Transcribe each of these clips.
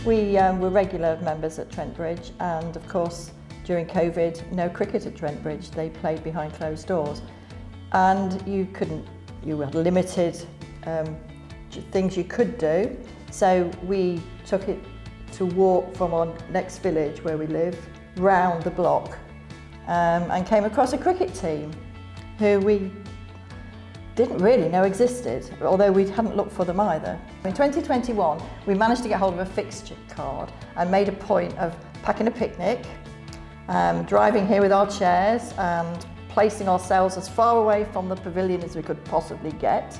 we were regular members at Trent Bridge, and of course during COVID, no cricket at Trent Bridge. They played behind closed doors, and you had limited things you could do. So we took it to walk from our next village where we live round the block, and came across a cricket team who we didn't really know existed, although we hadn't looked for them either. In 2021, we managed to get hold of a fixture card and made a point of packing a picnic, driving here with our chairs and placing ourselves as far away from the pavilion as we could possibly get,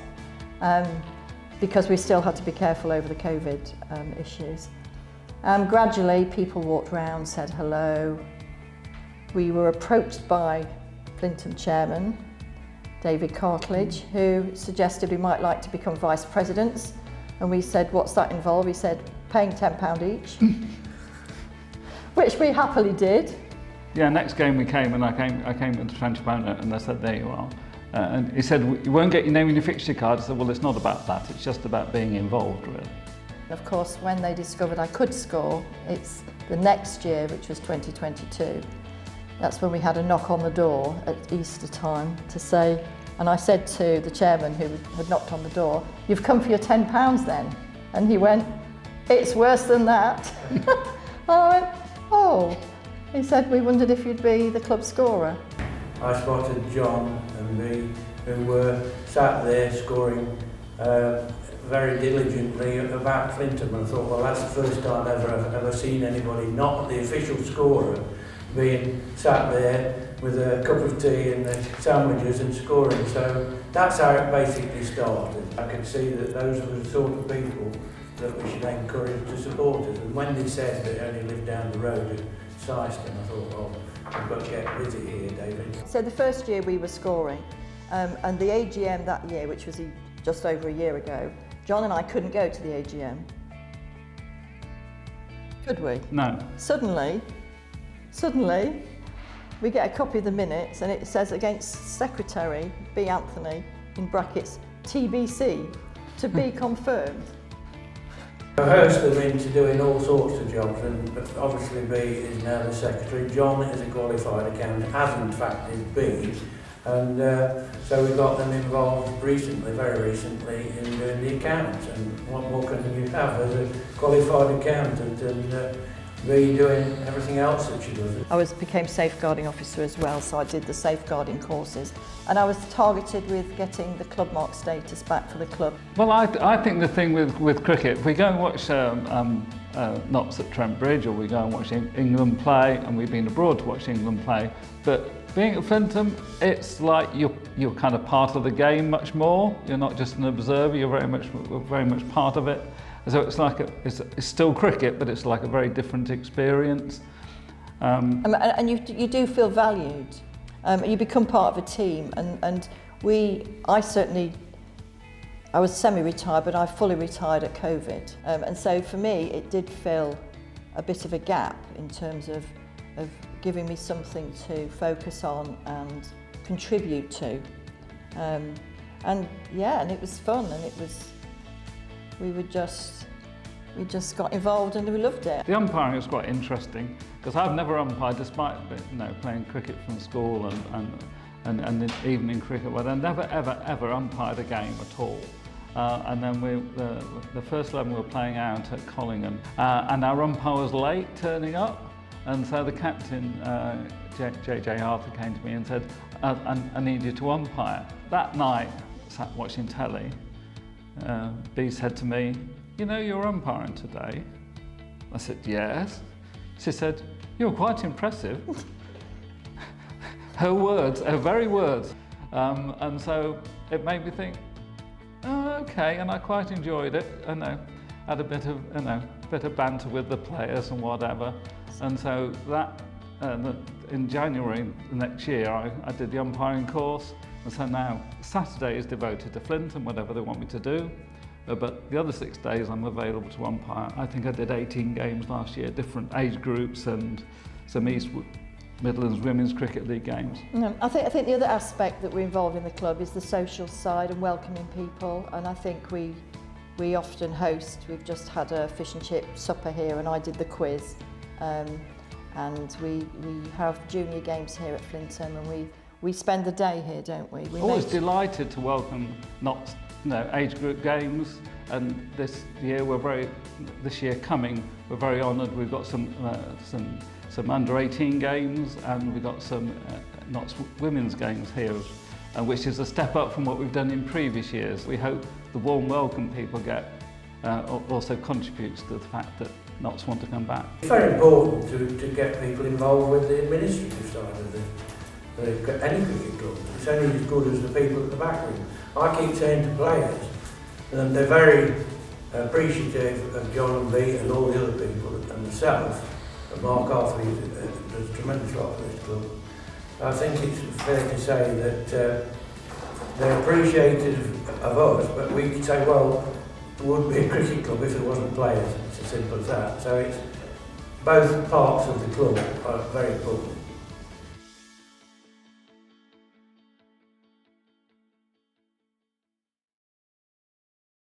because we still had to be careful over the COVID issues. Gradually, people walked round, said hello. We were approached by Flintham chairman, David Cartiledge, who suggested we might like to become vice presidents. And we said, what's that involve? He said, paying £10 each, which we happily did. Yeah, next game we came, and I came into Trent opponent, and they said, there you are. And he said, you won't get your name in your fixture card. I said, well, it's not about that, it's just about being involved, really. Of course, when they discovered I could score, it's the next year, which was 2022. That's when we had a knock on the door at Easter time to say, and I said to the chairman who had knocked on the door, you've come for your £10 then? And he went, it's worse than that. And I went, oh. He said, we wondered if you'd be the club scorer. I spotted John and me, who were sat there scoring very diligently about Flintham, and I thought, well, that's the first time I've ever seen anybody, not the official scorer, being sat there with a cup of tea and the sandwiches and scoring. So that's how it basically started. I could see that those were the sort of people that we should encourage to support us. And when they said they only lived down the road at Syston, I thought, well, we've got to get busy here, David. So the first year we were scoring, and the AGM that year, which was just over a year ago, John and I couldn't go to the AGM. Could we? No. Suddenly, we get a copy of the minutes, and it says against Secretary B. Anthony, in brackets, TBC, to be confirmed. Rehearsed them into doing all sorts of jobs, and obviously B is now the secretary. John is a qualified accountant, as in fact is B, and so we got them involved very recently, in doing the accounts. And what more can you have as a qualified accountant and B doing everything else that she does? I became safeguarding officer as well, so I did the safeguarding courses, and I was targeted with getting the club mark status back for the club. Well, I think the thing with cricket, if we go and watch Knots at Trent Bridge, or we go and watch England play, and we've been abroad to watch England play, but being at Flintham, it's like you're kind of part of the game much more. You're not just an observer, you're very much part of it. So it's like it's still cricket, but it's like a very different experience. And you do feel valued. You become part of a team, and I was semi-retired, but I fully retired at COVID. And so for me, it did fill a bit of a gap in terms of giving me something to focus on and contribute to. And it was fun, and we just got involved and we loved it. The umpiring was quite interesting, because I've never umpired, despite playing cricket from school and even in cricket, but I never ever umpired a game at all. And then the first 11 we were playing out at Collingham, and our umpire was late turning up, and so the captain, JJ Arthur, came to me and said, I need you to umpire. That night, sat watching telly, B said to me, you know you're umpiring today? I said, yes. She said, you're quite impressive. Her very words. And so it made me think, oh, okay, and I quite enjoyed it. I know, had a bit of banter with the players and whatever. And so that, in January the next year, I did the umpiring course. And so now Saturday is devoted to Flintham, whatever they want me to do. But the other 6 days I'm available to umpire. I think I did 18 games last year, different age groups and some East Midlands Women's Cricket League games. I think the other aspect that we're involved in the club is the social side and welcoming people, and I think we we often host. We've just had a fish and chip supper here and I did the quiz. And we have junior games here at Flintham and we spend the day here, don't we? Always delighted to welcome Notts age group games, and this year we're very honoured. We've got some under 18 games and we've got some Notts women's games here, which is a step up from what we've done in previous years. We hope the warm welcome people get also contributes to the fact that Notts want to come back. It's very important to get people involved with the administrative side of any cricket club. It's only as good as the people at the back room. I keep saying to players, and they're very appreciative of John and me and all the other people and myself, and Mark Arthur does a tremendous lot for this club. I think it's fair to say that they're appreciative of us, but we could say, well, there wouldn't be a cricket club if there wasn't players. It's as simple as that. So it's both parts of the club are very important.